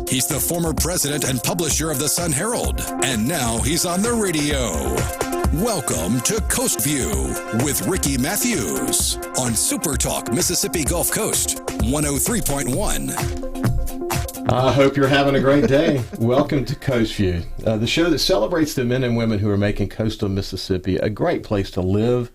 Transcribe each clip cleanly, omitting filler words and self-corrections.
He's the former president and publisher of the Sun Herald, and now he's on the radio. Welcome to Coast View with Ricky Matthews on SuperTalk Mississippi Gulf Coast 103.1. I hope you're having a great day. Welcome to Coast View, the show that celebrates the men and women who are making coastal Mississippi a great place to live,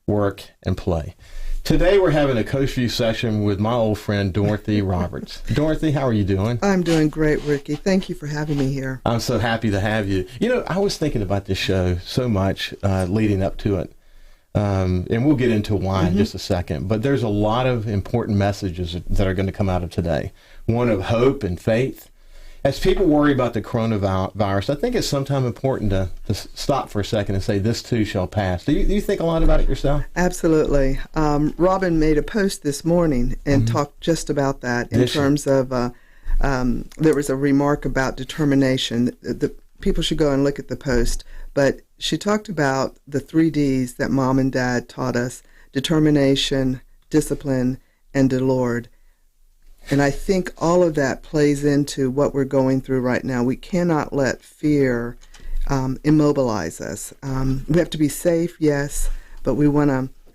work, and play. Today we're having a Coast View session with my old friend Dorothy Roberts. Dorothy, how are you doing? I'm doing great, Ricky. Thank you for having me here. I'm so happy to have you. You know, I was thinking about this show so much leading up to it, and we'll get into why in just a second, but there's a lot of important messages that are going to come out of today. One of hope and faith. As people worry about the coronavirus, I think it's sometimes important to stop for a second and say, this too shall pass. Do you think a lot about it yourself? Absolutely. Robin made a post this morning and talked just about that in terms of, there was a remark about determination. The people should go and look at the post. But she talked about the 3 Ds that Mom and Dad taught us: determination, discipline, and the Lord. And I think all of that plays into what we're going through right now. We cannot let fear immobilize us. We have to be safe, yes, but we want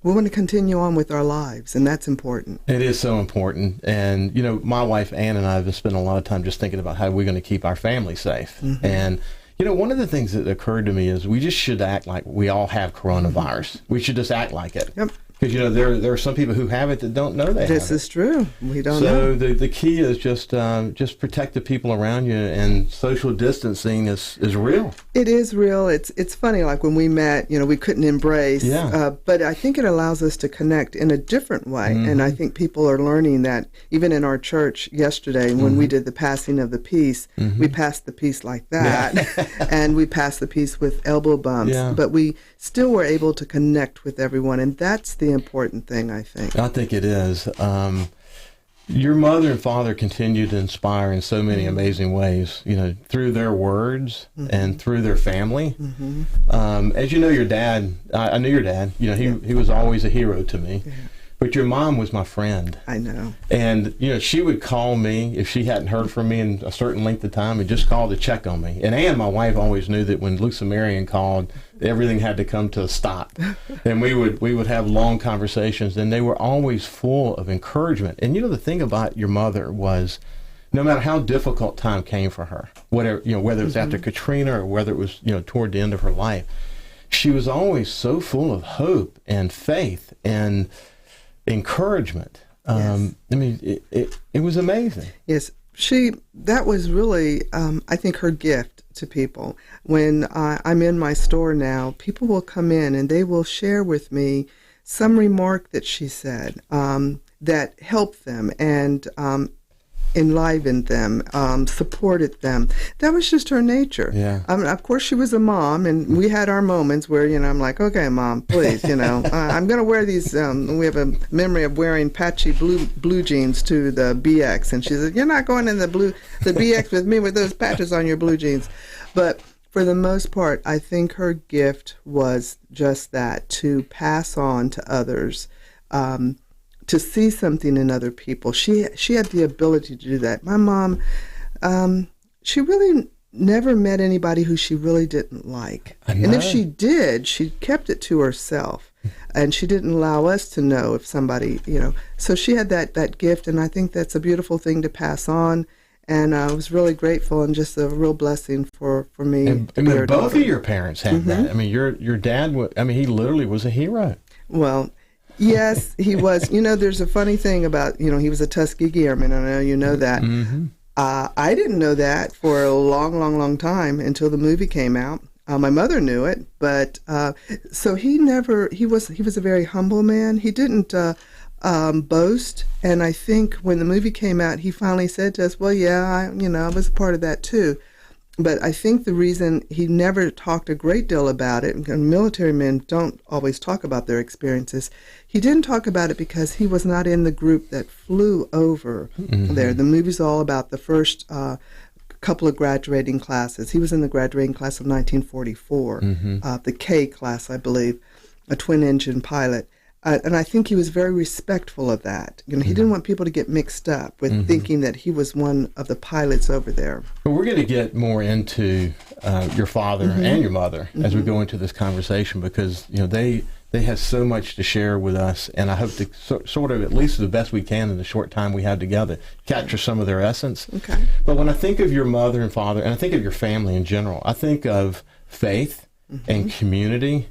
to continue on with our lives, and that's important. It is so important. And, you know, my wife, Ann, and I have spent a lot of time just thinking about how we're going to keep our family safe. And, you know, one of the things that occurred to me is we just should act like we all have coronavirus. We should just act like it. Yep. Because, you know, there are some people who have it that don't know they have it. This is true. We don't know. So the key is just protect the people around you, and social distancing is real. It is real. It's funny, like when we met, you know, we couldn't embrace. Yeah. But I think it allows us to connect in a different way. And I think people are learning that. Even in our church yesterday, when we did the passing of the peace, we passed the peace like that. And we passed the peace with elbow bumps. Yeah. But we still were able to connect with everyone. And that's the important thing, I think. I think it is. Your mother and father continue to inspire in so many amazing ways, you know, through their words and through their family. As you know, your dad, I knew your dad, you know, he was always a hero to me. Yeah. But your mom was my friend. I know. And, you know, she would call me if she hadn't heard from me in a certain length of time and just call to check on me. And Ann, my wife, always knew that when Luke Marion called, everything had to come to a stop. And we would have long conversations, and they were always full of encouragement. And, you know, the thing about your mother was, no matter how difficult time came for her, whatever, you know, whether it was after Katrina or whether it was, you know, toward the end of her life, she was always so full of hope and faith and encouragement. Yes. I mean, it was amazing. Yes, that was really, I think, her gift to people. When I'm in my store now, people will come in and they will share with me some remark that she said that helped them and enlivened them, supported them. That was just her nature. Yeah. Of course, she was a mom, and we had our moments where, you know, I'm like, okay, Mom, please, you know, I'm going to wear these. We have a memory of wearing patchy blue jeans to the BX, and she said, you're not going in the BX with me with those patches on your blue jeans. But for the most part, I think her gift was just that, to pass on to others, to see something in other people. She had the ability to do that. My mom, she really never met anybody who she really didn't like. And if she did, she kept it to herself. And she didn't allow us to know if somebody, you know. So she had that gift, and I think that's a beautiful thing to pass on. And I was really grateful, and just a real blessing for me. And both of your parents had that. I mean, your dad, he literally was a hero. Well, yes, he was. You know, there's a funny thing about, you know, he was a Tuskegee Airman. I know you know that. I didn't know that for a long time until the movie came out. My mother knew it, but so he was a very humble man. He didn't boast, and I think when the movie came out, he finally said to us, well, yeah, I was a part of that too. But I think the reason he never talked a great deal about it, and military men don't always talk about their experiences, he didn't talk about it because he was not in the group that flew over there. The movie's all about the first couple of graduating classes. He was in the graduating class of 1944, the K class, I believe, a twin-engine pilot. And I think he was very respectful of that. You know, he didn't want people to get mixed up with thinking that he was one of the pilots over there. But we're going to get more into your father and your mother as we go into this conversation, because they have so much to share with us, and I hope to sort of, at least the best we can in the short time we have together, capture some of their essence. Okay. But when I think of your mother and father, and I think of your family in general, I think of faith and community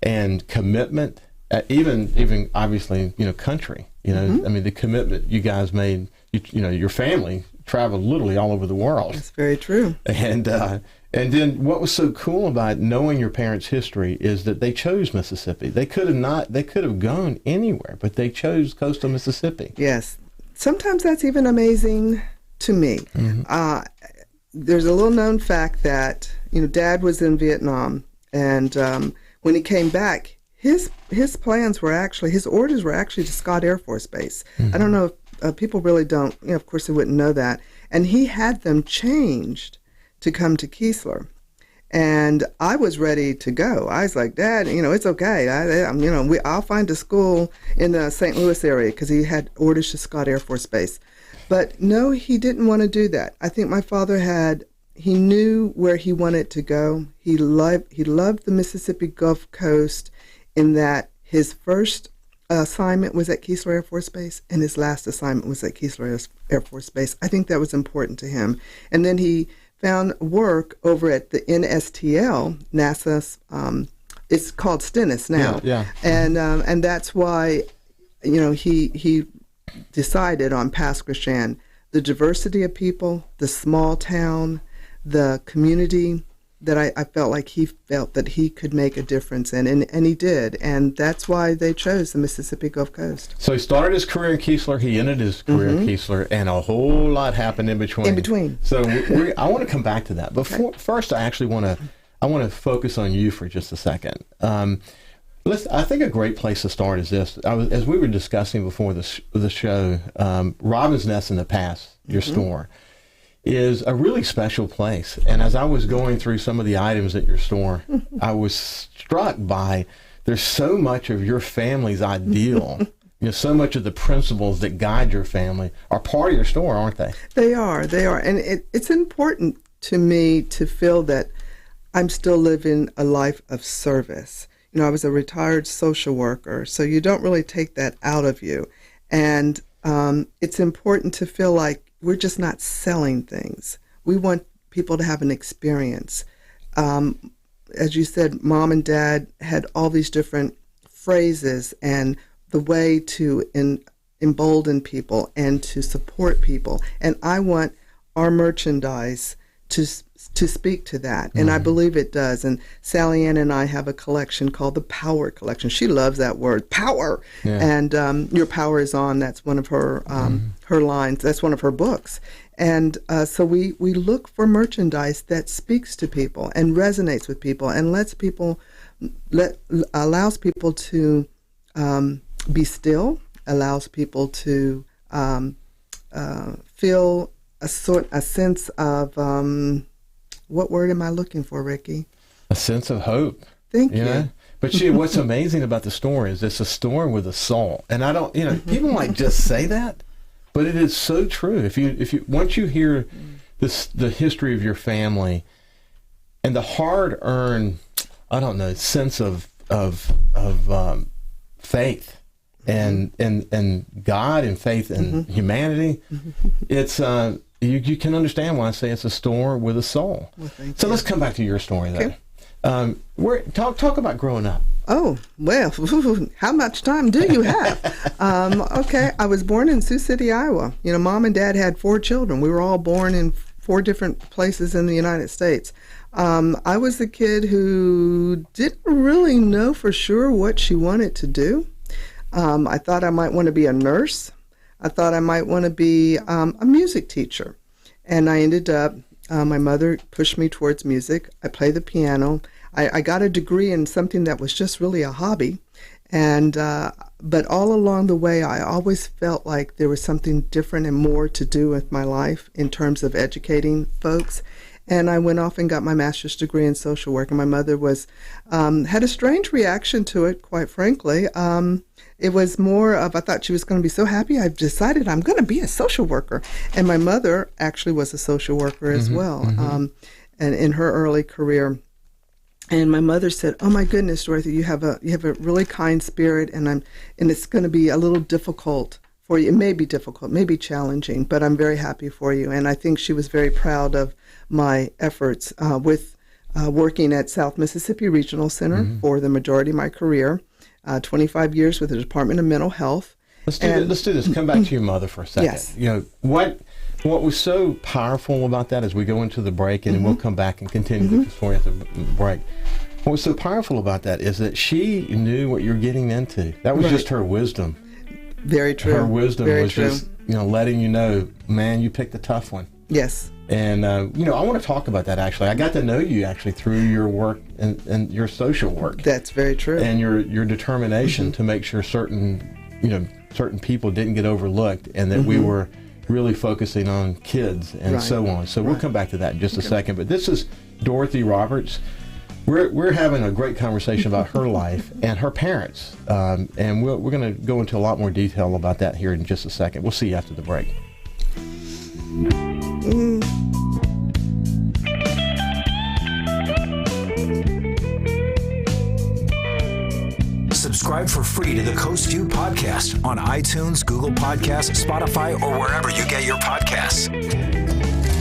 and commitment. Even obviously, country. I mean, the commitment you guys made. Your family traveled literally all over the world. That's very true. And then what was so cool about knowing your parents' history is that they chose Mississippi. They could have gone anywhere, but they chose coastal Mississippi. Yes. Sometimes that's even amazing to me. There's a little known fact that Dad was in Vietnam, and when he came back, his plans were actually, his orders were actually to Scott Air Force Base. I don't know if people really don't, of course they wouldn't know that. And he had them changed to come to Keesler. And I was ready to go. I was like, Dad, it's okay. I'll find a school in the St. Louis area, because he had orders to Scott Air Force Base. But no, he didn't want to do that. I think my father he knew where he wanted to go. He loved the Mississippi Gulf Coast, in that his first assignment was at Keesler Air Force Base, and his last assignment was at Keesler Air Force Base. I think that was important to him. And then he found work over at the NSTL, NASA's, it's called Stennis now. Yeah. And that's why, he decided on Pass Christian, the diversity of people, the small town, the community, that I felt like he felt that he could make a difference in, and he did, and that's why they chose the Mississippi Gulf Coast. So he started his career in Keesler, he ended his career in Keesler, and a whole lot happened in between. So I want to come back to that, but first I actually want to focus on you for just a second. I think a great place to start is this. As we were discussing before the show, Robin's Nest in the Pass, your store, is a really special place. And as I was going through some of the items at your store, I was struck by there's so much of your family's ideal. So much of the principles that guide your family are part of your store, aren't they? They are. And it's important to me to feel that I'm still living a life of service. I was a retired social worker, so you don't really take that out of you. And it's important to feel like we're just not selling things. We want people to have an experience. As you said, Mom and Dad had all these different phrases and the way to embolden people and to support people. And I want our merchandise to speak to that. And I believe it does. And Sally Ann and I have a collection called the Power Collection. She loves that word, power. Yeah. And Your Power is On. That's one of her her lines. That's one of her books. And so we look for merchandise that speaks to people and resonates with people and allows people to be still, allows people to feel a sense of what word am I looking for, Ricky? A sense of hope. Thank you. But what's amazing about the store is it's a store with a soul. And I don't, people might just say that, but it is so true. If you once you hear the history of your family and the hard-earned, sense of faith and God and faith and humanity, it's you can understand why I say it's a store with a soul. Well, so let's come back to your story, though. Okay. Talk about growing up. Oh, well, how much time do you have? Okay, I was born in Sioux City, Iowa. Mom and Dad had 4 children. We were all born in 4 different places in the United States. I was the kid who didn't really know for sure what she wanted to do. I thought I might want to be a nurse. I thought I might want to be a music teacher. And I ended up, my mother pushed me towards music. I play the piano. I got a degree in something that was just really a hobby. And but all along the way, I always felt like there was something different and more to do with my life in terms of educating folks. And I went off and got my master's degree in social work. And my mother was had a strange reaction to it, quite frankly. It was more of, I thought she was going to be so happy. I've decided I'm going to be a social worker. And my mother actually was a social worker as well, and in her early career. And my mother said, "Oh my goodness, Dorothy, you have a really kind spirit, and it's going to be a little difficult for you. It may be difficult, may be challenging, but I'm very happy for you." And I think she was very proud of my efforts with working at South Mississippi Regional Center for the majority of my career, 25 years with the Department of Mental Health. Let's do this. Come back to your mother for a second. Yes. You know, what was so powerful about that as we go into the break, and then we'll come back and continue before we have to break. What was so powerful about that is that she knew what you're getting into. That was just her wisdom. Very true. Her wisdom Very was true. just, letting you know, man, you picked a tough one. Yes. And, I want to talk about that, actually. I got to know you, actually, through your work and your social work. That's very true. And your determination to make sure certain people didn't get overlooked, and that we were really focusing on kids and so on. So we'll come back to that in just a second. But this is Dorothy Roberts. We're having a great conversation about her life and her parents. And we're going to go into a lot more detail about that here in just a second. We'll see you after the break. Subscribe for free to the Coast View podcast on iTunes, Google Podcasts, Spotify, or wherever you get your podcasts.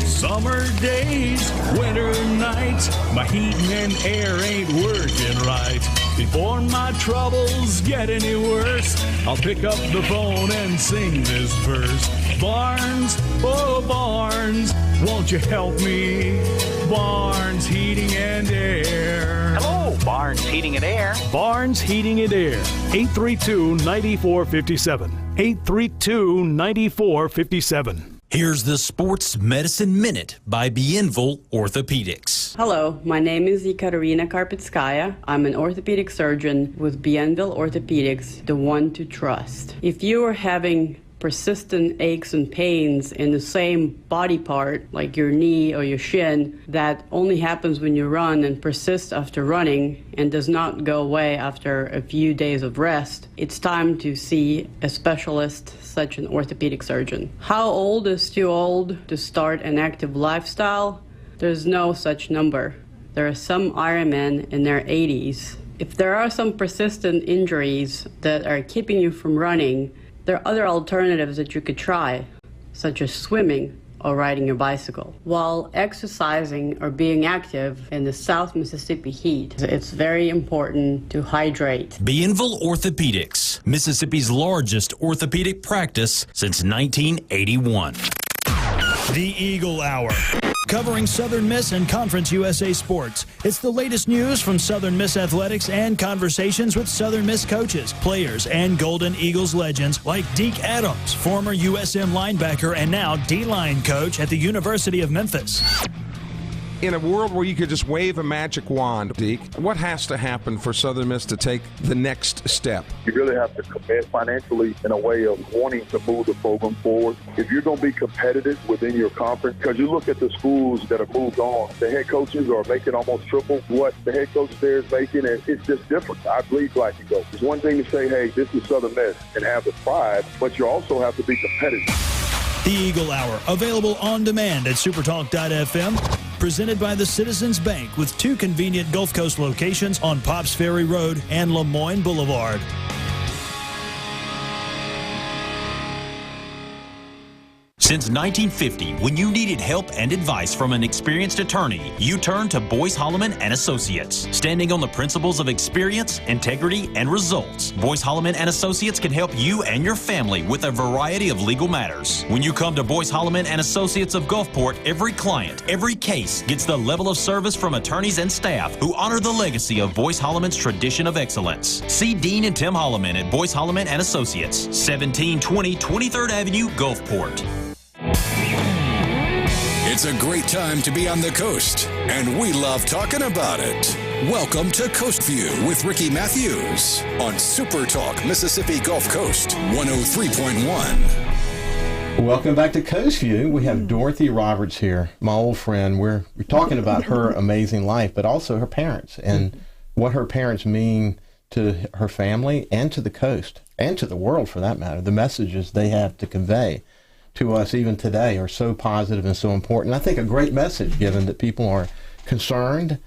Summer days, winter nights, my heating and air ain't working right. Before my troubles get any worse, I'll pick up the phone and sing this verse. Barnes, oh Barnes, won't you help me? Barnes Heating and Air. Hello, Barnes Heating and Air. Barnes Heating and Air, 832-9457. 832-9457. Here's the Sports Medicine Minute by Bienville Orthopedics. Hello, my name is Ekaterina Karpetskaya. I'm an orthopedic surgeon with Bienville Orthopedics, the one to trust. If you are having persistent aches and pains in the same body part, like your knee or your shin, that only happens when you run and persists after running and does not go away after a few days of rest, it's time to see a specialist, such an orthopedic surgeon. How old is too old to start an active lifestyle? There's no such number. There are some Ironmen in their 80s. If there are some persistent injuries that are keeping you from running, there are other alternatives that you could try, such as swimming or riding your bicycle. While exercising or being active in the South Mississippi heat, it's very important to hydrate. Bienville Orthopedics, Mississippi's largest orthopedic practice since 1981. The Eagle Hour, covering Southern Miss and Conference USA sports. It's the latest news from Southern Miss athletics and conversations with Southern Miss coaches, players, and Golden Eagles legends like Deke Adams, former USM linebacker and now D-line coach at the University of Memphis. In a world where you could just wave a magic wand, Deke, what has to happen for Southern Miss to take the next step? You really have to commit financially in a way of wanting to move the program forward. If you're going to be competitive within your conference, because you look at the schools that have moved on, the head coaches are making almost triple what the head coach there is making, and it's just different. I bleed black and gold. It's one thing to say, hey, this is Southern Miss and have the pride, but you also have to be competitive. The Eagle Hour, available on demand at supertalk.fm. Presented by the Citizens Bank with 2 convenient Gulf Coast locations on Pops Ferry Road and Lemoyne Boulevard. Since 1950, when you needed help and advice from an experienced attorney, you turned to Boyce Holloman and Associates. Standing on the principles of experience, integrity, and results, Boyce Holloman and Associates can help you and your family with a variety of legal matters. When you come to Boyce Holloman and Associates of Gulfport, every client, every case gets the level of service from attorneys and staff who honor the legacy of Boyce Holloman's tradition of excellence. See Dean and Tim Holloman at Boyce Holloman and Associates, 1720 23rd Avenue, Gulfport. It's a great time to be on the coast, and we love talking about it. Welcome to Coast View with Ricky Matthews on SuperTalk Mississippi Gulf Coast 103.1. Welcome back to Coast View. We have Dorothy Roberts here, my old friend. We're talking about her amazing life, but also her parents and what her parents mean to her family and to the coast and to the world, for that matter. The messages they have to convey to us even today are so positive and so important. I think a great message, given that people are concerned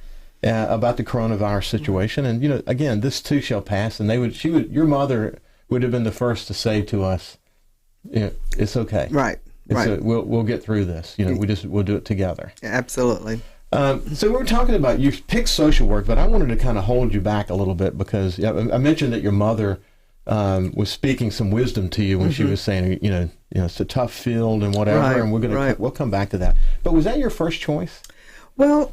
about the coronavirus situation. And, you know, again, this too shall pass. And your mother would have been the first to say to us, you know, it's okay. Right. We'll get through this. You know, we'll do it together. Absolutely. So we were talking about, you picked social work, but I wanted to kind of hold you back a little bit because I mentioned that your mother was speaking some wisdom to you when she was saying, you know, it's a tough field and whatever, and we'll come back to that. But was that your first choice? Well,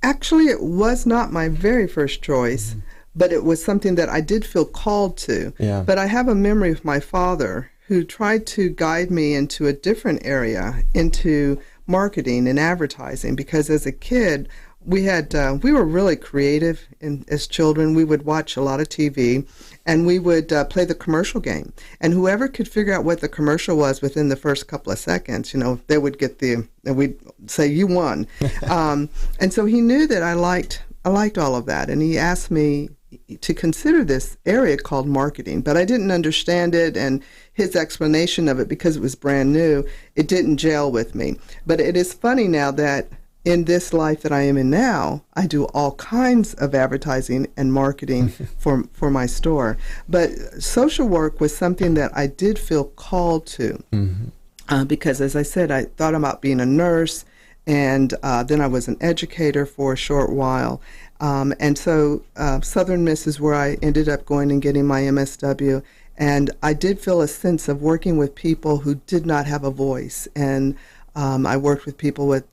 actually, it was not my very first choice, but it was something that I did feel called to. Yeah. But I have a memory of my father who tried to guide me into a different area, into marketing and advertising, because as a kid, we were really creative as children. We would watch a lot of TV, and we would play the commercial game. And whoever could figure out what the commercial was within the first couple of seconds, you know, they would get we'd say, you won. And so he knew that I liked all of that, and he asked me to consider this area called marketing, but I didn't understand it, and his explanation of it, because it was brand new, it didn't gel with me. But it is funny now that in this life that I am in now, I do all kinds of advertising and marketing for my store. But social work was something that I did feel called to, because as I said, I thought about being a nurse, and then I was an educator for a short while. And so Southern Miss is where I ended up going and getting my MSW. And I did feel a sense of working with people who did not have a voice. And I worked with people with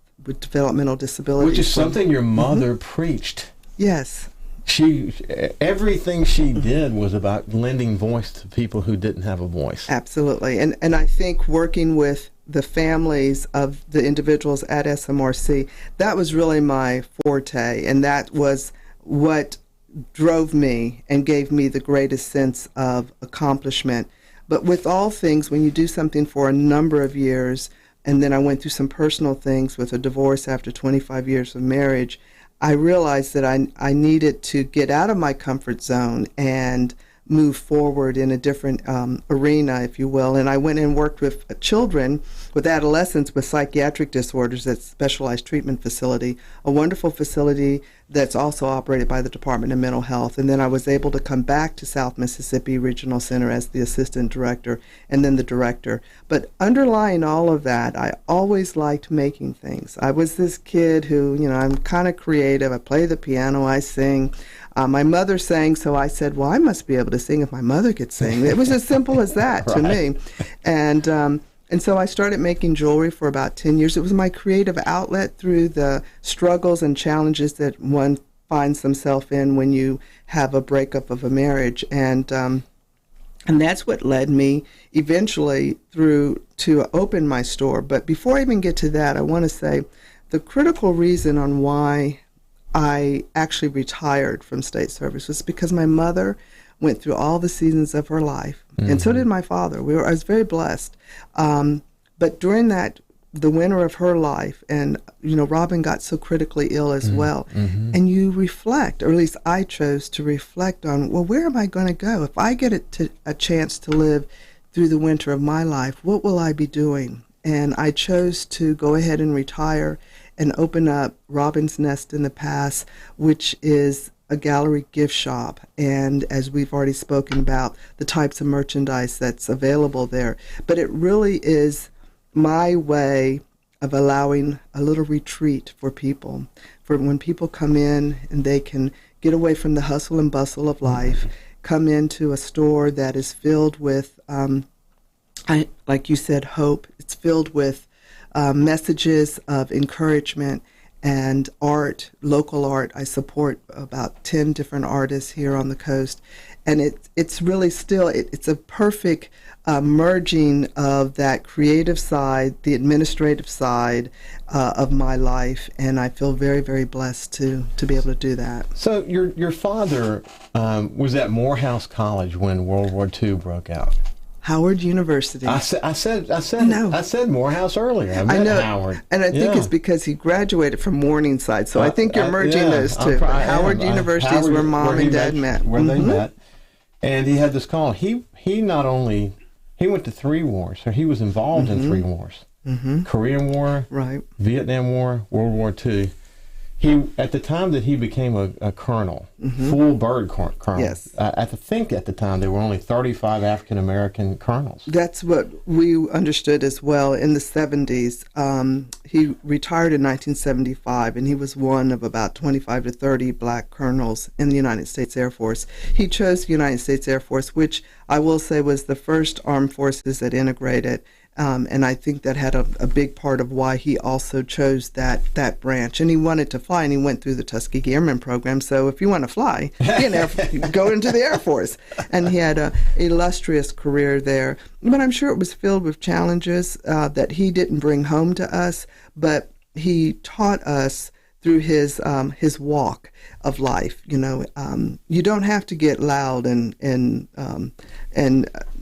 developmental disabilities. Which is something your mother preached. Yes. Everything she did was about lending voice to people who didn't have a voice. Absolutely. And I think working with the families of the individuals at SMRC, that was really my forte, and that was what drove me and gave me the greatest sense of accomplishment. But with all things, when you do something for a number of years, and then I went through some personal things with a divorce after 25 years of marriage, I realized that I needed to get out of my comfort zone and move forward in a different arena, if you will. And I went and worked with children, with adolescents with psychiatric disorders at Specialized Treatment Facility, a wonderful facility that's also operated by the Department of Mental Health. And then I was able to come back to South Mississippi Regional Center as the assistant director and then the director. But underlying all of that, I always liked making things. I was this kid who, you know, I'm kind of creative. I play the piano, I sing. My mother sang, so I said, well, I must be able to sing if my mother could sing. It was as simple as that to me. And so I started making jewelry for about 10 years. It was my creative outlet through the struggles and challenges that one finds themselves in when you have a breakup of a marriage. And that's what led me eventually through to open my store. But before I even get to that, I want to say the critical reason on why I actually retired from state service was because my mother went through all the seasons of her life, and so did my father. I was very blessed. But during the winter of her life, and you know, Robin got so critically ill as well, and you reflect, or at least I chose to reflect on, well, where am I going to go? If I get a chance to live through the winter of my life, what will I be doing? And I chose to go ahead and retire and open up Robin's Nest in the Past, which is a gallery gift shop. And as we've already spoken about, the types of merchandise that's available there. But it really is my way of allowing a little retreat for people, for when people come in and they can get away from the hustle and bustle of life, come into a store that is filled with, like you said, hope. It's filled with messages of encouragement and art, local art. I support about 10 different artists here on the coast. And it's really still, it's a perfect merging of that creative side, the administrative side of my life. And I feel very, very blessed to be able to do that. So your father was at Morehouse College when World War II broke out. Howard University. I said Morehouse earlier. I know Howard, and I think it's because he graduated from Morningside. So I think you're merging those two. Howard University is where Mom and Dad met. Where they met, and he had this call. He not only went to 3 wars, so he was involved in 3 wars: Korean War, Vietnam War, World War II. He, at the time that he became a colonel, full bird colonel, I think at the time there were only 35 African American colonels. That's what we understood as well in the 70s. He retired in 1975, and he was one of about 25 to 30 black colonels in the United States Air Force. He chose the United States Air Force, which I will say was the first armed forces that integrated. And I think that had a big part of why he also chose that branch. And he wanted to fly, and he went through the Tuskegee Airmen program. So if you want to fly, go into the Air Force. And he had an illustrious career there. But I'm sure it was filled with challenges that he didn't bring home to us, but he taught us through his walk of life. You don't have to get loud and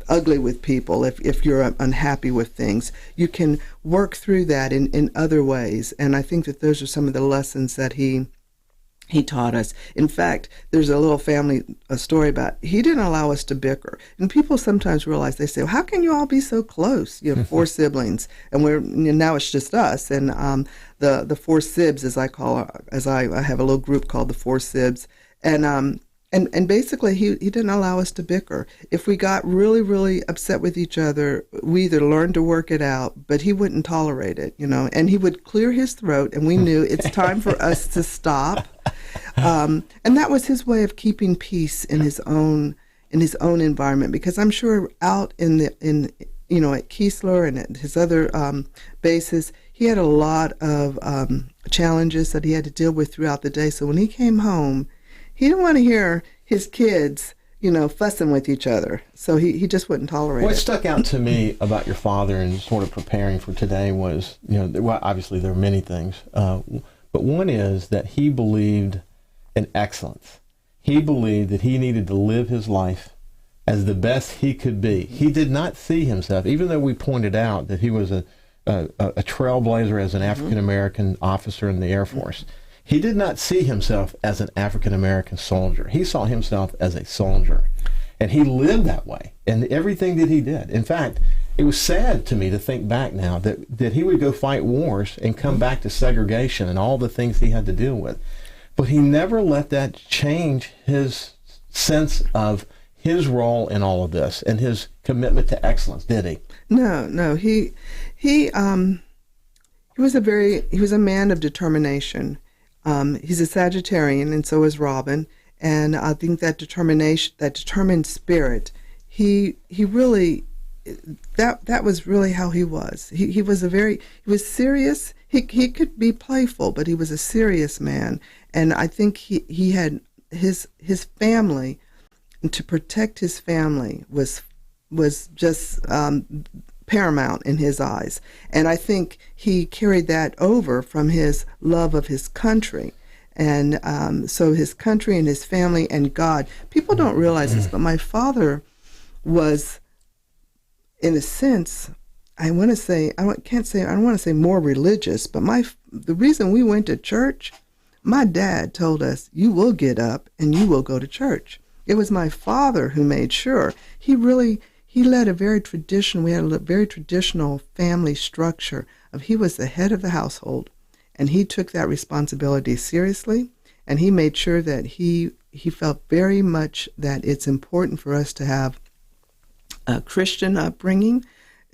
ugly with people if you're unhappy with things. You can work through that in other ways, and I think that those are some of the lessons that he taught us. In fact, there's a little family story about he didn't allow us to bicker. And people sometimes realize, they say, well, how can you all be so close? 4 siblings, and now it's just us. And the 4 sibs, as I have a little group called the 4 sibs, and basically he didn't allow us to bicker. If we got really, really upset with each other, we either learned to work it out, but he wouldn't tolerate it, and he would clear his throat, and we knew it's time for us to stop. And that was his way of keeping peace in his own environment, because I'm sure out at Keesler and at his other bases, he had a lot of challenges that he had to deal with throughout the day. So when he came home, he didn't want to hear his kids, fussing with each other. So he just wouldn't tolerate it. What stuck out to me about your father and sort of preparing for today was, obviously there are many things, but one is that he believed in excellence. He believed that he needed to live his life as the best he could be. He did not see himself, even though we pointed out that he was a trailblazer as an African-American officer in the Air Force. He did not see himself as an African-American soldier. He saw himself as a soldier. And he lived that way in everything that he did. In fact, it was sad to me to think back now that he would go fight wars and come back to segregation and all the things he had to deal with. But he never let that change his sense of his role in all of this and his commitment to excellence, did he? No. He was a man of determination. He's a Sagittarian, and so is Robin. And I think that determination, that determined spirit, he really, that was really how he was. He was serious. He could be playful, but he was a serious man. And I think he had his family, and to protect his family was just paramount in his eyes. And I think he carried that over from his love of his country. And so his country and his family and God. People don't realize this, but my father was, in a sense, I don't want to say more religious, but the reason we went to church, my dad told us, you will get up and you will go to church. It was my father who made sure. He led a very traditional, we had a very traditional family structure of he was the head of the household, and he took that responsibility seriously, and he made sure that he felt very much that it's important for us to have a Christian upbringing.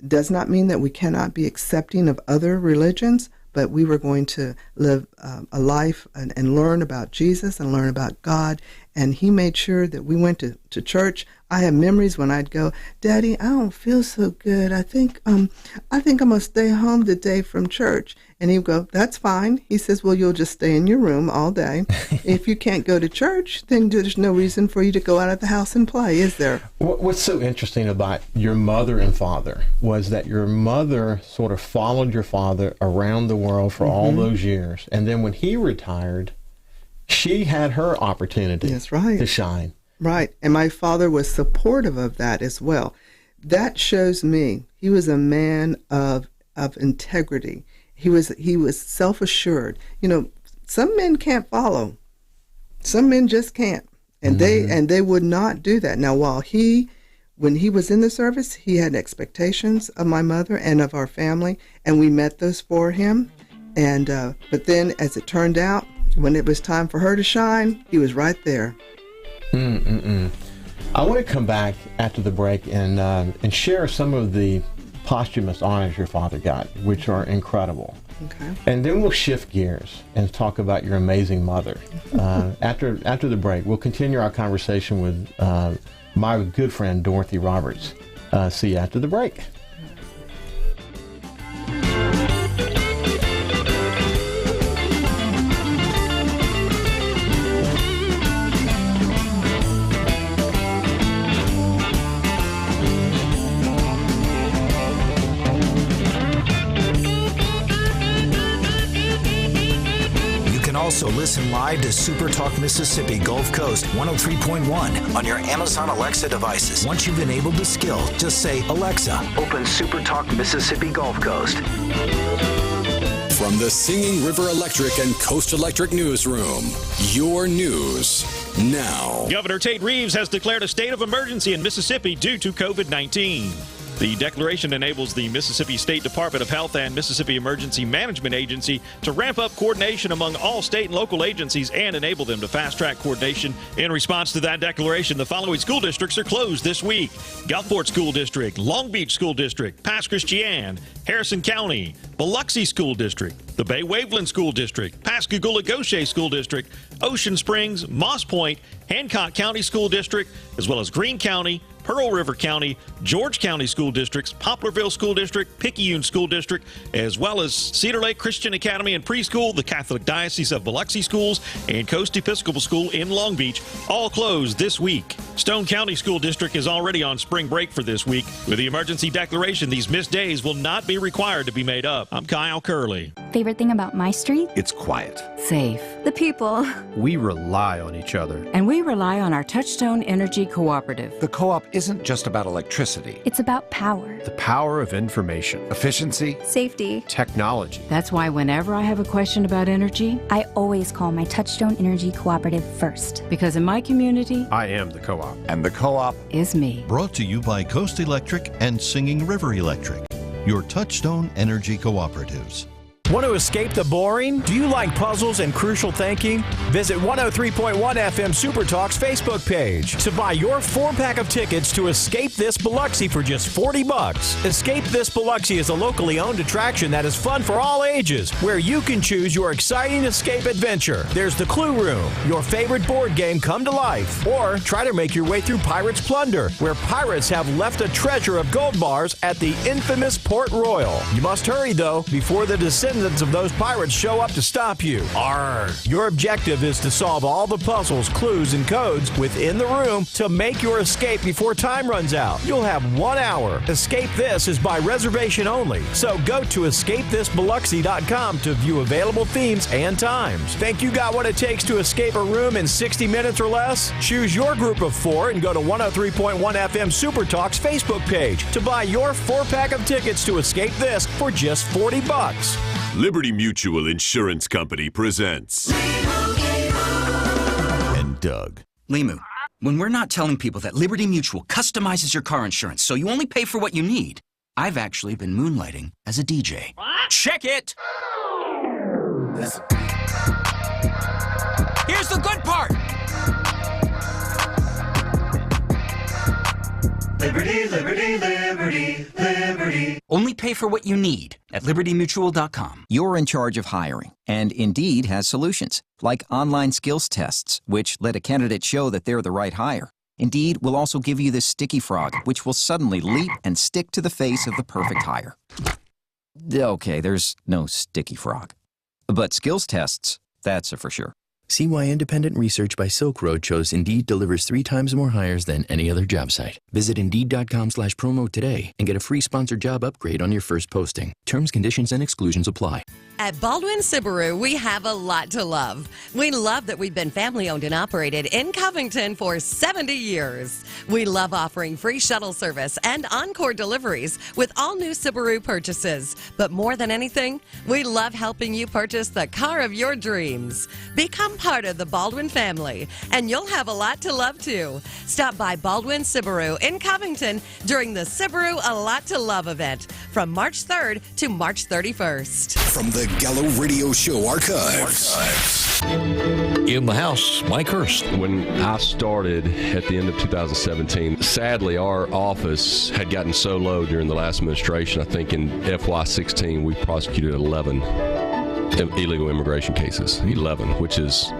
Does not mean that we cannot be accepting of other religions, but we were going to live a life and learn about Jesus and learn about God. And he made sure that we went to church. I have memories when I'd go, Daddy, I don't feel so good. I think I'm going to stay home today from church. And he'd go, that's fine. He says, well, you'll just stay in your room all day. If you can't go to church, then there's no reason for you to go out of the house and play, is there? What's so interesting about your mother and father was that your mother sort of followed your father around the world for all those years. And then when he retired, she had her opportunity to shine. Right. And my father was supportive of that as well. that shows me he was a man of integrity. He was self-assured. You know, some men can't follow. Some men just can't. And they would not do that. Now, when he was in the service, he had expectations of my mother and of our family, and we met those for him. And but then, as it turned out, when it was time for her to shine, he was right there. I want to come back after the break and share some of the posthumous honors your father got, which are incredible. Okay. And then we'll shift gears and talk about your amazing mother. After the break, we'll continue our conversation with my good friend Dorothy Roberts. See you after the break. Also listen live to SuperTalk Mississippi Gulf Coast 103.1 on your Amazon Alexa devices. Once you've enabled the skill, just say, Alexa, open SuperTalk Mississippi Gulf Coast. From the Singing River Electric and Coast Electric Newsroom, your news now. Governor Tate Reeves has declared a state of emergency in Mississippi due to COVID-19. The declaration enables the Mississippi State Department of Health and Mississippi Emergency Management Agency to ramp up coordination among all state and local agencies and enable them to fast-track coordination. In response to that declaration, the following school districts are closed this week: Gulfport School District, Long Beach School District, Pass Christian, Harrison County, Biloxi School District, the Bay Waveland School District, Pascagoula-Gaucher School District, Ocean Springs, Moss Point, Hancock County School District, as well as Greene County, Pearl River County, George County School Districts, Poplarville School District, Picayune School District, as well as Cedar Lake Christian Academy and Preschool, the Catholic Diocese of Biloxi Schools, and Coast Episcopal School in Long Beach, all closed this week. Stone County School District is already on spring break for this week. With the emergency declaration, these missed days will not be required to be made up. I'm Kyle Curley. Favorite thing about my street? It's quiet. Safe. The people. We rely on each other. And we rely on our Touchstone Energy Cooperative. The co-op isn't just about electricity. It's about power. The power of information, efficiency, safety, technology. That's why whenever I have a question about energy, I always call my Touchstone Energy Cooperative first. Because in my community, I am the co-op. And the co-op is me. Brought to you by Coast Electric and Singing River Electric, your Touchstone Energy Cooperatives. Want to escape the boring? Do you like puzzles and crucial thinking? Visit 103.1 FM SuperTalk's Facebook page to buy your 4-pack of tickets to Escape This Biloxi for just $40. Escape This Biloxi is a locally owned attraction that is fun for all ages, where you can choose your exciting escape adventure. There's the Clue Room, your favorite board game come to life. Or try to make your way through Pirates Plunder, where pirates have left a treasure of gold bars at the infamous Port Royal. You must hurry, though, before the descendants of those pirates show up to stop you. Arrgh. Your objective is to solve all the puzzles, clues, and codes within the room to make your escape before time runs out. You'll have 1 hour. Escape This is by reservation only, so go to escapethisbiloxi.com to view available themes and times. Think you got what it takes to escape a room in 60 minutes or less? Choose your group of 4 and go to 103.1 FM SuperTalk's Facebook page to buy your 4-pack of tickets to Escape This for just $40. Liberty Mutual Insurance Company presents And Doug. Limu, when we're not telling people that Liberty Mutual customizes your car insurance so you only pay for what you need, I've actually been moonlighting as a DJ. Check it! Listen. Here's the good part! Liberty, liberty, liberty, liberty. Only pay for what you need at libertymutual.com. You're in charge of hiring, and Indeed has solutions, like online skills tests, which let a candidate show that they're the right hire. Indeed will also give you this sticky frog, which will suddenly leap and stick to the face of the perfect hire. Okay, there's no sticky frog. But skills tests, that's a for sure. See why independent research by Silk Road shows Indeed delivers 3 times more hires than any other job site. Visit Indeed.com/promo today and get a free sponsored job upgrade on your first posting. Terms, conditions, and exclusions apply. At Baldwin Subaru, we have a lot to love. We love that we've been family-owned and operated in Covington for 70 years. We love offering free shuttle service and encore deliveries with all new Subaru purchases. But more than anything, we love helping you purchase the car of your dreams. Become part of the Baldwin family, and you'll have a lot to love too. Stop by Baldwin Subaru in Covington during the Subaru A Lot to Love event from March 3rd to March 31st. From the Gallo Radio Show archives. In the house, Mike Hurst. When I started at the end of 2017, sadly, our office had gotten so low during the last administration. I think in FY16, we prosecuted 11 illegal immigration cases, 11, which is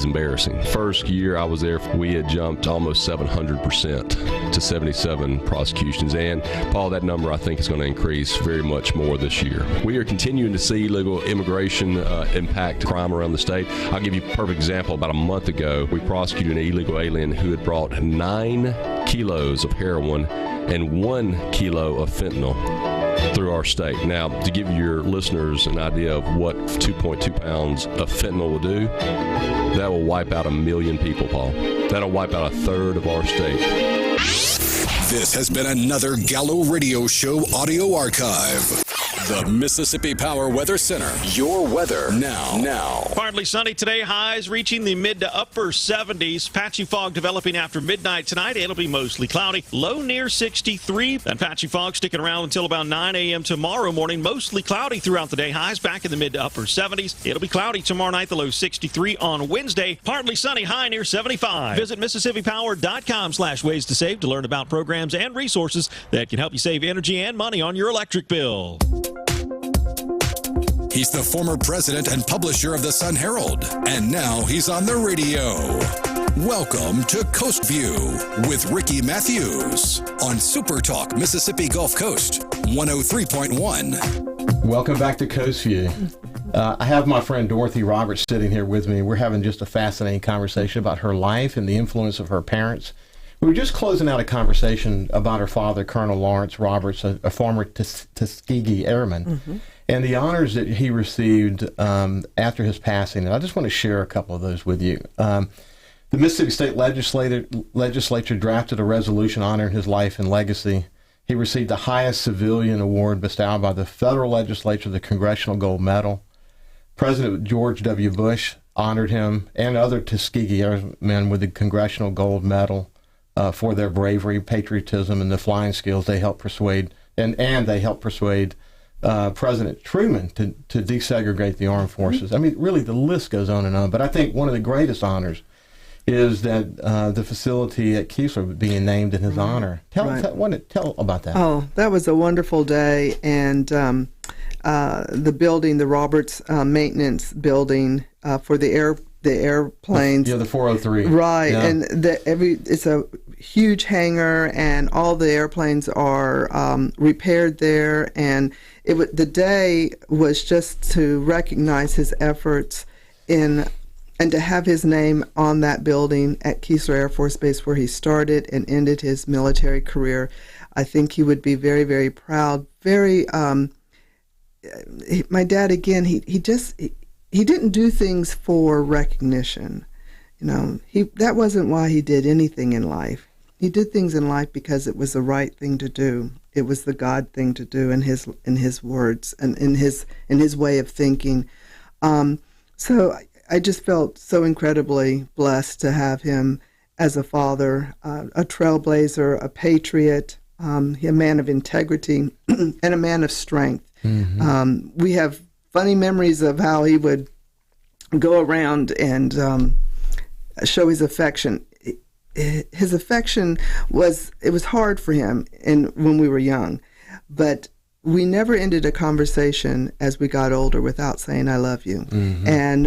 embarrassing. First year I was there, we had jumped almost 700% to 77 prosecutions. And Paul, that number I think is going to increase very much more this year. We are continuing to see illegal immigration impact crime around the state. I'll give you a perfect example. About a month ago, we prosecuted an illegal alien who had brought 9 kilos of heroin and 1 kilo of fentanyl through our state. Now, to give your listeners an idea of what 2.2 pounds of fentanyl will do, that will wipe out 1 million people, Paul. That'll wipe out a third of our state. This has been another Gallo Radio Show audio archive. The Mississippi Power Weather Center. Your weather now. Partly sunny today, highs reaching the mid to upper 70s. Patchy fog developing after midnight tonight. It'll be mostly cloudy. Low near 63. That patchy fog sticking around until about 9 a.m. tomorrow morning. Mostly cloudy throughout the day. Highs back in the mid to upper 70s. It'll be cloudy tomorrow night. The low 63 on Wednesday. Partly sunny, high near 75. Visit MississippiPower.com/ways to save to learn about programs and resources that can help you save energy and money on your electric bill. He's the former president and publisher of the Sun Herald, and now he's on the radio. Welcome to Coast View with Ricky Matthews on SuperTalk Mississippi Gulf Coast 103.1. Welcome back to Coast View. I have my friend Dorothy Roberts sitting here with me. We're having just a fascinating conversation about her life and the influence of her parents. We were just closing out a conversation about her father, Colonel Lawrence Roberts, a former Tuskegee Airman. Mm-hmm. And the honors that he received after his passing, and I just want to share a couple of those with you. The Mississippi State Legislature drafted a resolution honoring his life and legacy. He received the highest civilian award bestowed by the federal legislature, the Congressional Gold Medal. President George W. Bush honored him and other Tuskegee Airmen with the Congressional Gold Medal for their bravery, patriotism, and the flying skills they helped persuade, and they helped persuade President Truman to desegregate the armed forces. I mean, really, the list goes on and on. But I think one of the greatest honors is that the facility at Keesler being named in his honor. Tell about that. Oh, that was a wonderful day, and the building, the Roberts Maintenance Building for the airplanes. Yeah, the 403. Right, yeah. And it's a huge hangar, and all the airplanes are repaired there. And the day was just to recognize his efforts and to have his name on that building at Keesler Air Force Base, where he started and ended his military career. I think he would be very, very proud. My dad, again, he didn't do things for recognition. You know, that wasn't why he did anything in life. He did things in life because it was the right thing to do. It was the God thing to do in his words and in his way of thinking. So I just felt so incredibly blessed to have him as a father, a trailblazer, a patriot, a man of integrity, and a man of strength. Mm-hmm. We have funny memories of how he would go around and show his affection. His affection was hard for him when we were young, but we never ended a conversation as we got older without saying, I love you. Mm-hmm. And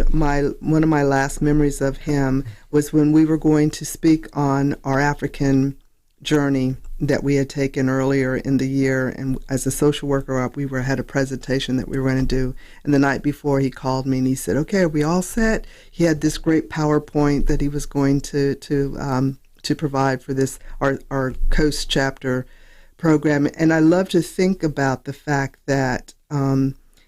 one of my last memories of him was when we were going to speak on our African journey that we had taken earlier in the year, and as a social worker we had a presentation that we were going to do, and the night before he called me and he said, okay, are we all set? He had this great PowerPoint that he was going to provide for this our Coast chapter program, and I love to think about the fact that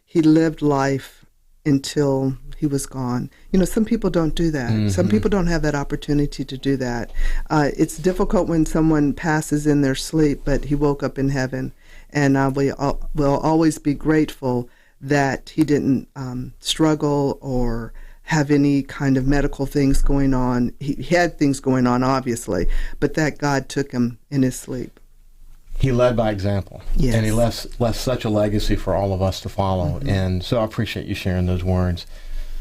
he lived life until he was gone. Some people don't do that. Mm-hmm. Some people don't have that opportunity to do that. It's difficult when someone passes in their sleep, but he woke up in heaven. And we'll always be grateful that he didn't struggle or have any kind of medical things going on. He had things going on, obviously, but that God took him in his sleep. He led by example, yes. And he left such a legacy for all of us to follow. Mm-hmm. And so I appreciate you sharing those words.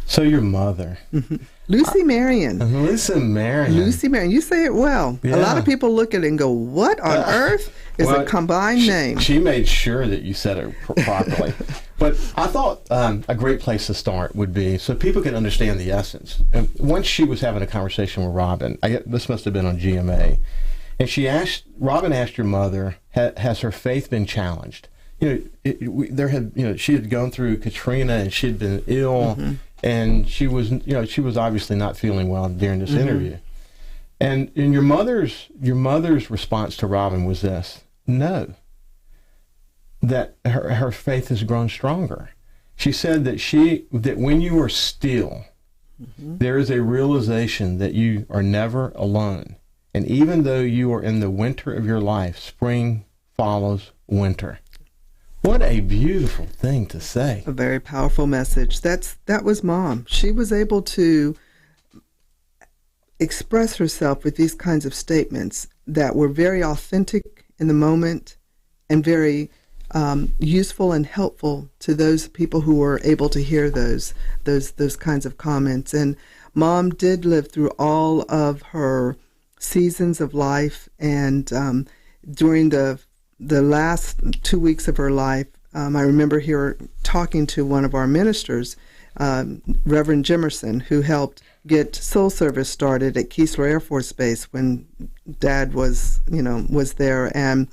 So your mother. Mm-hmm. Lucy Marion. Lucy Marion. Lucy Marion. You say it well. Yeah. A lot of people look at it and go, what on earth is a combined name? She made sure that you said it properly. But I thought a great place to start would be so people can understand the essence. And once she was having a conversation with Robin, this must have been on GMA, and Robin asked your mother, has her faith been challenged? She had gone through Katrina and she had been ill, mm-hmm. and she was obviously not feeling well during this mm-hmm. interview. And your mother's response to Robin was this: no, that her faith has grown stronger. She said that when you are still, mm-hmm. there is a realization that you are never alone. And even though you are in the winter of your life, spring follows winter. What a beautiful thing to say. A very powerful message. That was Mom. She was able to express herself with these kinds of statements that were very authentic in the moment and very useful and helpful to those people who were able to hear those kinds of comments. And Mom did live through all of her seasons of life, and during the last 2 weeks of her life, I remember her talking to one of our ministers, Reverend Jimerson, who helped get soul service started at Keesler Air Force Base when Dad was there. And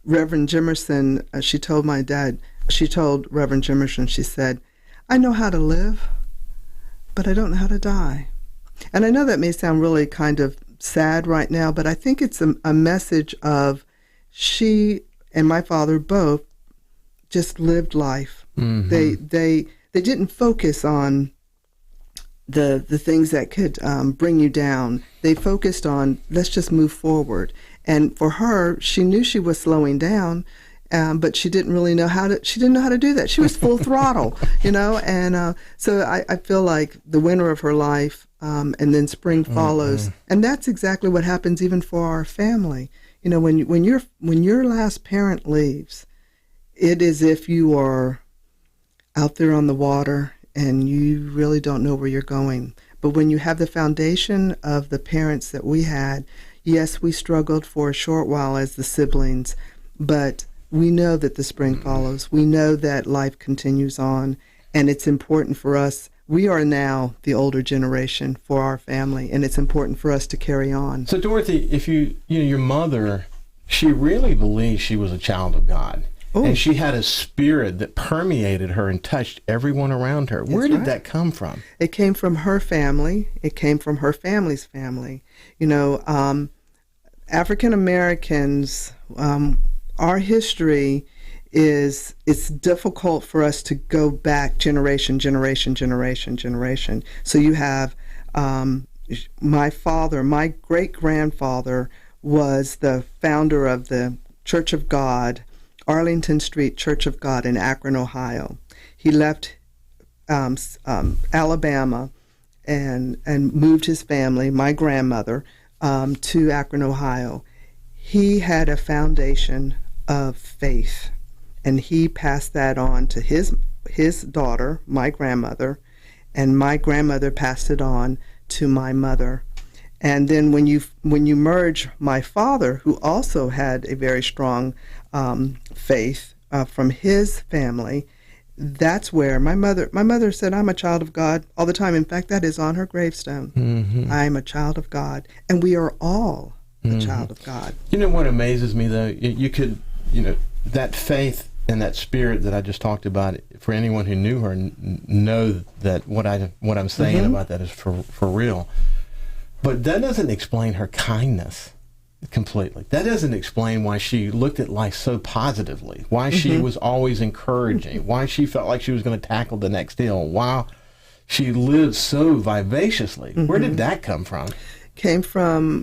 Reverend Jimerson, she told Reverend Jimerson, she said, I know how to live, but I don't know how to die. And I know that may sound really kind of sad right now, but I think it's a message of she and my father both just lived life. Mm-hmm. They didn't focus on the things that could bring you down. They focused on, let's just move forward. And for her, she knew she was slowing down, but she didn't really know how to. She didn't know how to do that. She was full throttle, And so I feel like the winter of her life, and then spring follows, mm-hmm. and that's exactly what happens even for our family. When your last parent leaves, it is if you are out there on the water and you really don't know where you're going. But when you have the foundation of the parents that we had, yes, we struggled for a short while as the siblings, but we know that the spring follows. We know that life continues on, and it's important for us. We are now the older generation for our family, and it's important for us to carry on. So, Dorothy, if your mother, she really believed she was a child of God. Ooh. And she had a spirit that permeated her and touched everyone around her. Where did that come from? It came from her family. It came from her family's family. African Americans, our history it's difficult for us to go back generation. So you have my father, my great-grandfather was the founder of the Church of God, Arlington Street Church of God in Akron, Ohio. He left Alabama and moved his family, my grandmother, to Akron, Ohio. He had a foundation of faith, and he passed that on to his daughter, my grandmother, and my grandmother passed it on to my mother. And then when you merge my father, who also had a very strong faith from his family, that's where my mother said, I'm a child of God all the time. In fact, that is on her gravestone. Mm-hmm. I'm a child of God. And we are all a child of God. You know what amazes me, though? You could, that faith and that spirit that I just talked about, for anyone who knew her, know that what I'm saying mm-hmm. about that is for real. But that doesn't explain her kindness completely. That doesn't explain why she looked at life so positively, why mm-hmm. she was always encouraging, why she felt like she was going to tackle the next hill, why she lived so vivaciously. Where did that come from? Came from,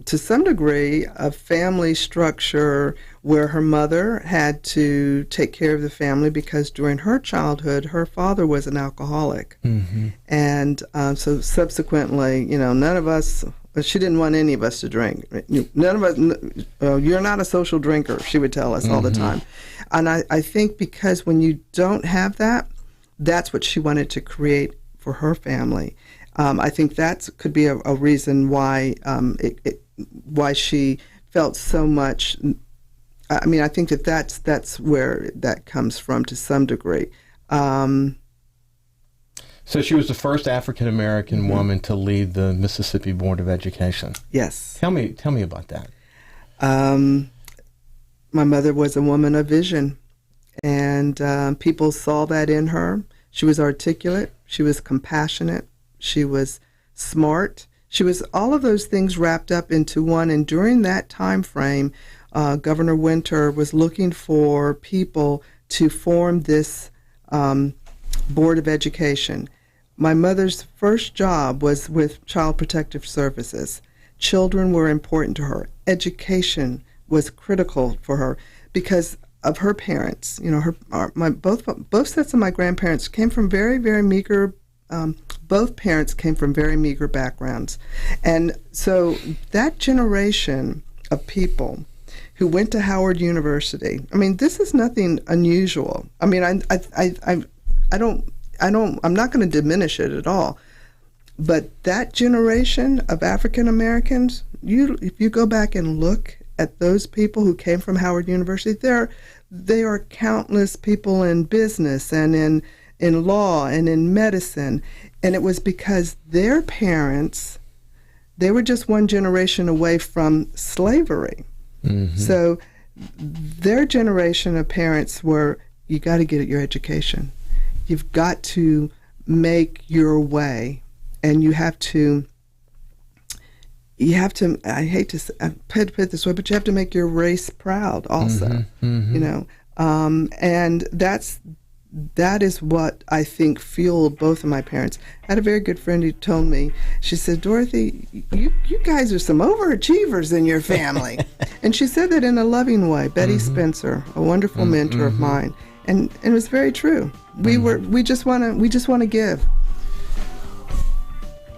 to some degree, a family structure where her mother had to take care of the family because during her childhood, her father was an alcoholic. And so subsequently, none of us, she didn't want any of us to drink. None of us, you're not a social drinker, she would tell us all the time. And I think because when you don't have that, that's what she wanted to create for her family. I think that could be a reason why why she felt so much. I mean, I think that's where that comes from to some degree. So she was the first African American woman to lead the Mississippi Board of Education. Yes. Tell me about that. My mother was a woman of vision, and people saw that in her. She was articulate. She was compassionate. She was smart. She was all of those things wrapped up into one. And during that time frame, Governor Winter was looking for people to form this Board of Education. My mother's first job was with Child Protective Services. Children were important to her. Education was critical for her because of her parents. Both sets of my grandparents came from very, very meager. Both parents came from very meager backgrounds. And so that generation of people who went to Howard University, I mean, this is nothing unusual. I mean, I'm not going to diminish it at all. But that generation of African Americans, if you go back and look at those people who came from Howard University, there are countless people in business and in law and in medicine. And it was because their parents, they were just one generation away from slavery. So their generation of parents were, you got to get your education. You've got to make your way. And you have to, I hate to put it this way, but you have to make your race proud also, and that is what I think fueled both of my parents. I had a very good friend who told me, she said, Dorothy, you guys are some overachievers in your family. And she said that in a loving way. Betty Spencer, a wonderful mentor of mine. And it was very true. We just want to give.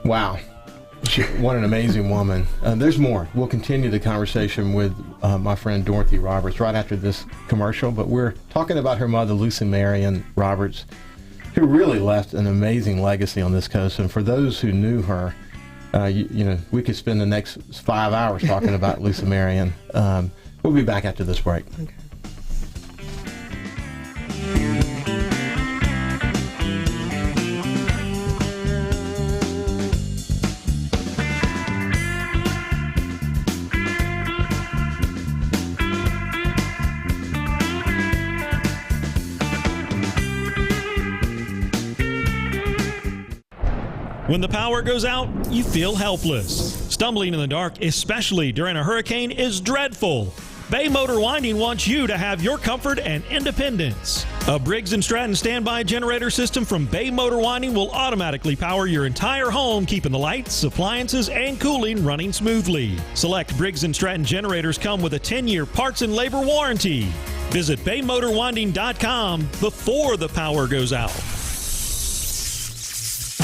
Wow. What an amazing woman. There's more. We'll continue the conversation with my friend Dorothy Roberts right after this commercial, but we're talking about her mother, Lucy Marion Roberts, who really left an amazing legacy on this coast. And for those who knew her, we could spend the next 5 hours talking about Lucy Marion. We'll be back after this break. Okay. When the power goes out, you feel helpless. Stumbling in the dark, especially during a hurricane, is dreadful. Bay Motor Winding wants you to have your comfort and independence. A Briggs & Stratton standby generator system from Bay Motor Winding will automatically power your entire home, keeping the lights, appliances, and cooling running smoothly. Select Briggs & Stratton generators come with a 10-year parts and labor warranty. Visit baymotorwinding.com before the power goes out.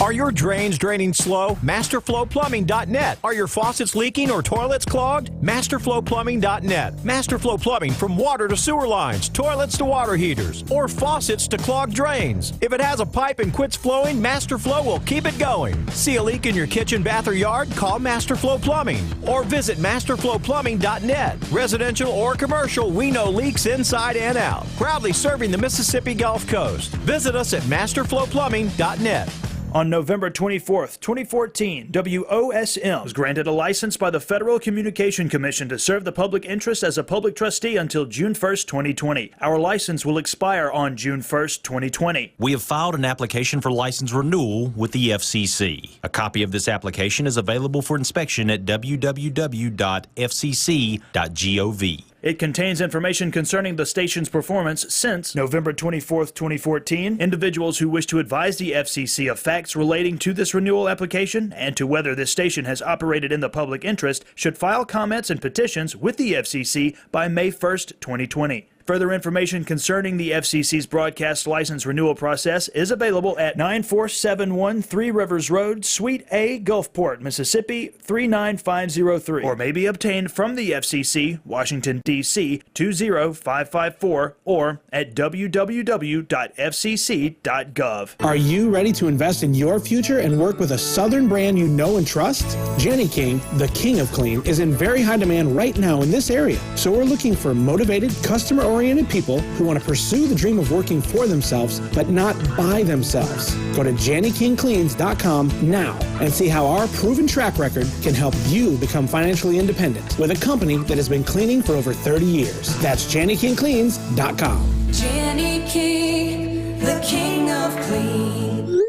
Are your drains draining slow? MasterFlowPlumbing.net. Are your faucets leaking or toilets clogged? MasterFlowPlumbing.net. Masterflow Plumbing, from water to sewer lines, toilets to water heaters, or faucets to clogged drains. If it has a pipe and quits flowing, MasterFlow will keep it going. See a leak in your kitchen, bath, or yard? Call Masterflow Plumbing or visit MasterFlowPlumbing.net. Residential or commercial, we know leaks inside and out. Proudly serving the Mississippi Gulf Coast. Visit us at MasterFlowPlumbing.net. On November 24th, 2014, WOSM was granted a license by the Federal Communication Commission to serve the public interest as a public trustee until June 1st, 2020. Our license will expire on June 1st, 2020. We have filed an application for license renewal with the FCC. A copy of this application is available for inspection at www.fcc.gov. It contains information concerning the station's performance since November 24, 2014. Individuals who wish to advise the FCC of facts relating to this renewal application and to whether this station has operated in the public interest should file comments and petitions with the FCC by May 1st, 2020. Further information concerning the FCC's broadcast license renewal process is available at 9471 Three Rivers Road, Suite A, Gulfport, Mississippi 39503, or may be obtained from the FCC, Washington, D.C. 20554, or at www.fcc.gov. Are you ready to invest in your future and work with a Southern brand you know and trust? Jenny King, the king of clean, is in very high demand right now in this area. So we're looking for motivated, customer-oriented people who want to pursue the dream of working for themselves, but not by themselves. Go to JennyKingCleans.com now and see how our proven track record can help you become financially independent with a company that has been cleaning for over 30 years. That's JennyKingCleans.com. Jenny King, the king of clean.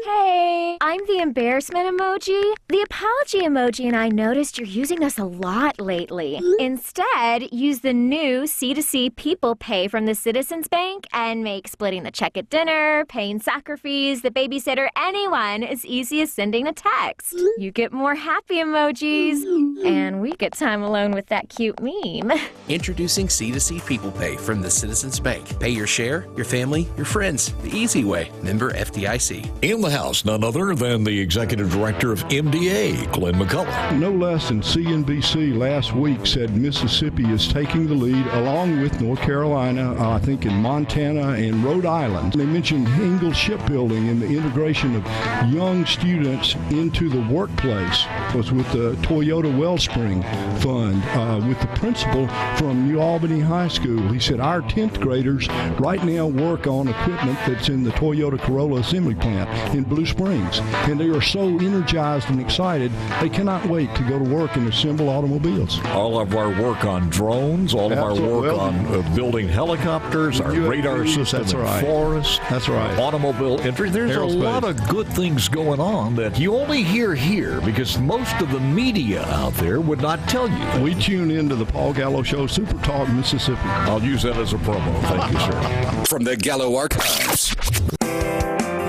Hey, I'm the embarrassment emoji. The apology emoji, and I noticed you're using us a lot lately. Instead, use the new C2C People Pay from the Citizens Bank and make splitting the check at dinner, paying soccer fees, the babysitter, anyone as easy as sending a text. You get more happy emojis, and we get time alone with that cute meme. Introducing C2C People Pay from the Citizens Bank. Pay your share, your family, your friends, the easy way. Member FDIC. In the house, none other than the executive director of MDA, Glenn McCullough. No less than CNBC last week said Mississippi is taking the lead along with North Carolina, I think in Montana and Rhode Island. They mentioned Ingalls Shipbuilding and the integration of young students into the workplace. It was with the Toyota Wellspring Fund, with the principal from New Albany High School. He said our 10th graders right now work on equipment that's in the Toyota Corolla assembly plant in Blue Springs, and they are so energized and excited they cannot wait to go to work and assemble automobiles. All of our work on drones, all of our work on building helicopters, our radar system in forest, automobile entry. There's a lot of good things going on that you only hear here because most of the media out there would not tell you. We tune into the Paul Gallo Show, Super Talk, Mississippi. I'll use that as a promo. Thank you, sir. From the Gallo Archives,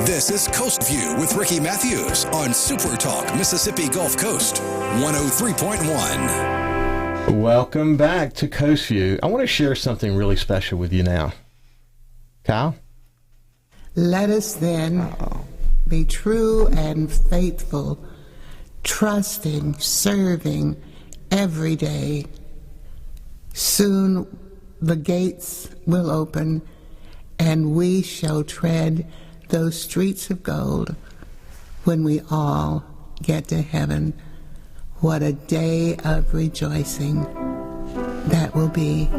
this is Coast View with Ricky Matthews on Super Talk, Mississippi Gulf Coast, 103.1. Welcome back to Coast View. I want to share something really special with you now. Kyle? Let us then be true and faithful, trusting, serving every day. Soon the gates will open and we shall tread those streets of gold when we all get to heaven. What a day of rejoicing that will be.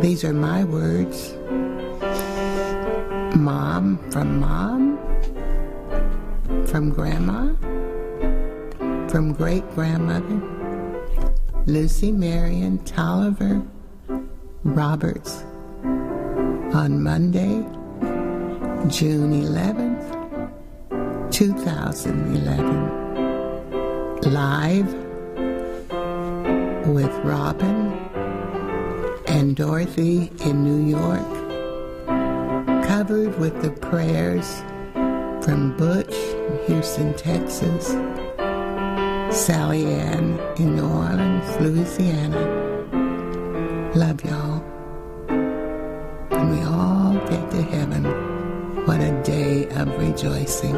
These are my words. Mom, from Grandma, from great-grandmother, Lucy Marion Tolliver Roberts, on Monday, June 11th, 2011. Live with Robin and Dorothy in New York. Covered with the prayers from Butch in Houston, Texas. Sally Ann in New Orleans, Louisiana. Love y'all. And we all get to heaven. What a day of rejoicing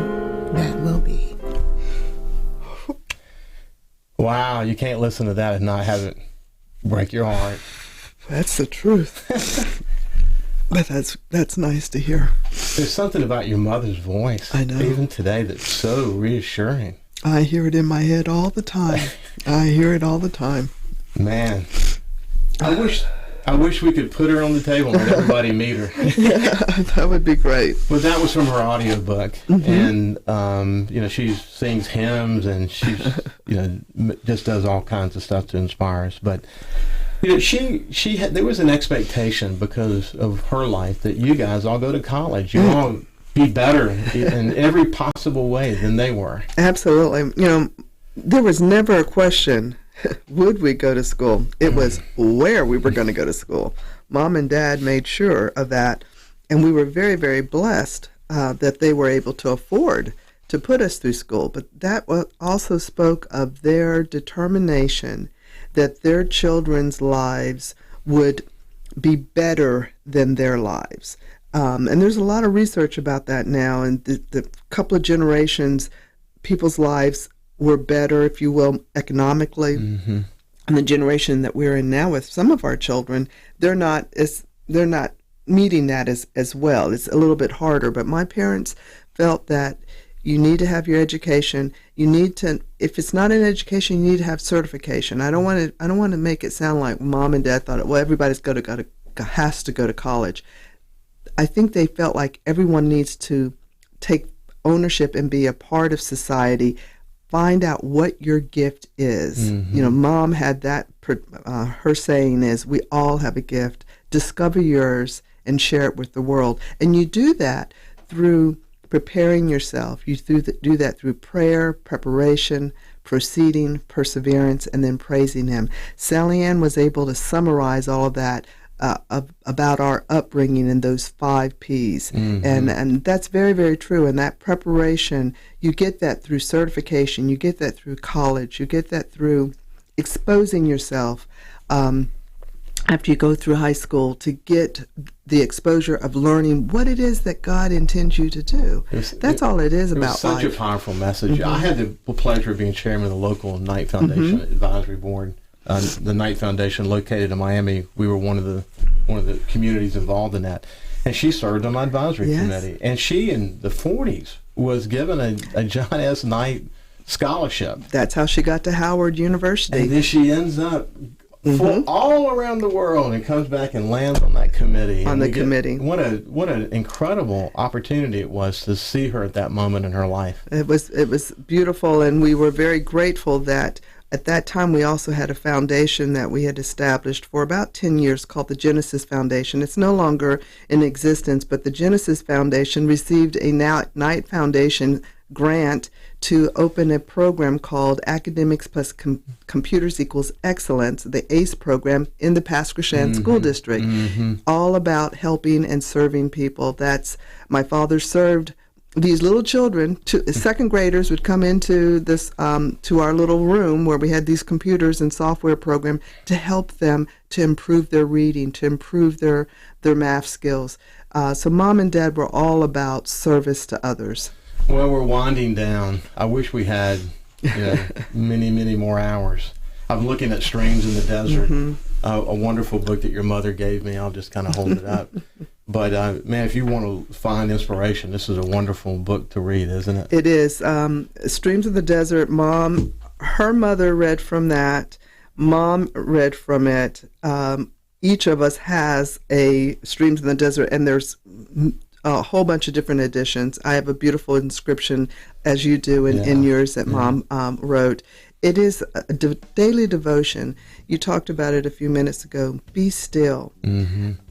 that will be. Wow, you can't listen to that and not have it break your heart. That's the truth. But that's nice to hear. There's something about your mother's voice, I know, even today, that's so reassuring. I hear it in my head all the time. I hear it all the time. Man, I wish we could put her on the table and let everybody meet her. Yeah, that would be great. But that was from her audiobook, and she sings hymns and she's just does all kinds of stuff to inspire us. But she had, there was an expectation because of her life that you guys all go to college. You all be better in every possible way than they were. Absolutely. There was never a question, would we go to school. It was where we were going to go to school. Mom and Dad made sure of that, and we were very, very blessed that they were able to afford to put us through school. But that also spoke of their determination that their children's lives would be better than their lives. And there's a lot of research about that now, and the couple of generations, people's lives were better, if you will, economically. Mm-hmm. And the generation that we're in now with some of our children, they're not meeting that as well. It's a little bit harder. But my parents felt that you need to have your education. You need to, if it's not an education, you need to have certification. I don't want to make it sound like Mom and Dad thought, well, everybody's has to go to college. I think they felt like everyone needs to take ownership and be a part of society. Find out what your gift is. Mm-hmm. You know, Mom had that, her saying is, we all have a gift. Discover yours and share it with the world. And you do that through preparing yourself. You do that through prayer, preparation, proceeding, perseverance, and then praising Him. Sally Ann was able to summarize all of that about our upbringing in those 5 Ps. Mm-hmm. And that's very, very true. And that preparation, you get that through certification, you get that through college, you get that through exposing yourself after you go through high school to get the exposure of learning what it is that God intends you to do. That's all it is about life. It was such a powerful message. Mm-hmm. I had the pleasure of being chairman of the local Knight Foundation Advisory Board. The Knight Foundation, located in Miami, we were one of the communities involved in that. And she served on my advisory committee. And she, in the 40s, was given a John S. Knight scholarship. That's how she got to Howard University. And then she ends up all around the world and comes back and lands on that committee. On the committee. What an incredible opportunity it was to see her at that moment in her life. It was beautiful, and we were very grateful that at that time, we also had a foundation that we had established for about 10 years called the Genesis Foundation. It's no longer in existence, but the Genesis Foundation received a Knight Foundation grant to open a program called Academics Plus Computers Equals Excellence, the ACE program, in the Pasquishan School District, all about helping and serving people. My father served these little children, second graders, would come into this to our little room where we had these computers and software program to help them to improve their reading, to improve their math skills. So Mom and Dad were all about service to others. Well, we're winding down. I wish we had many, many more hours. I'm looking at Streams in the Desert, a wonderful book that your mother gave me. I'll just kind of hold it up. But, man, if you want to find inspiration, this is a wonderful book to read, isn't it? It is. Streams of the Desert, Mom, her mother read from that. Mom read from it. Each of us has a Streams in the Desert, and there's a whole bunch of different editions. I have a beautiful inscription, as you do, in yours that Mom wrote. It is a daily devotion. You talked about it a few minutes ago. Be still.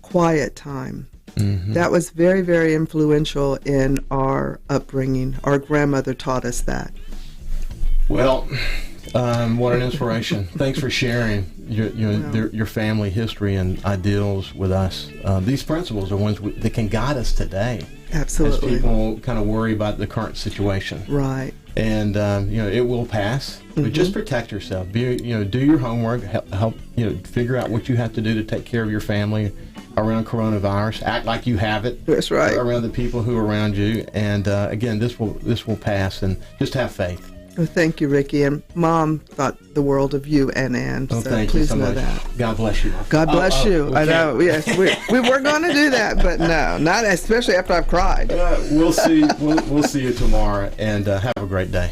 Quiet time. That was very, very influential in our upbringing. Our grandmother taught us that. Well, what an inspiration. Thanks for sharing your family history and ideals with us. These principles are ones that can guide us today. Absolutely. As people kind of worry about the current situation. Right. And it will pass. But just protect yourself. Do your homework. Help figure out what you have to do to take care of your family around coronavirus. Act like you have it. That's right. Around the people who are around you. And again, this will pass. And just have faith. Well, thank you, Ricky. And Mom thought the world of you and Ann. Oh, so thank please you so know much. that. God bless you. God bless you. Okay. I know. Yes, we were going to do that, but no, not especially after I've cried. We'll see. We'll see you tomorrow, and have a great day.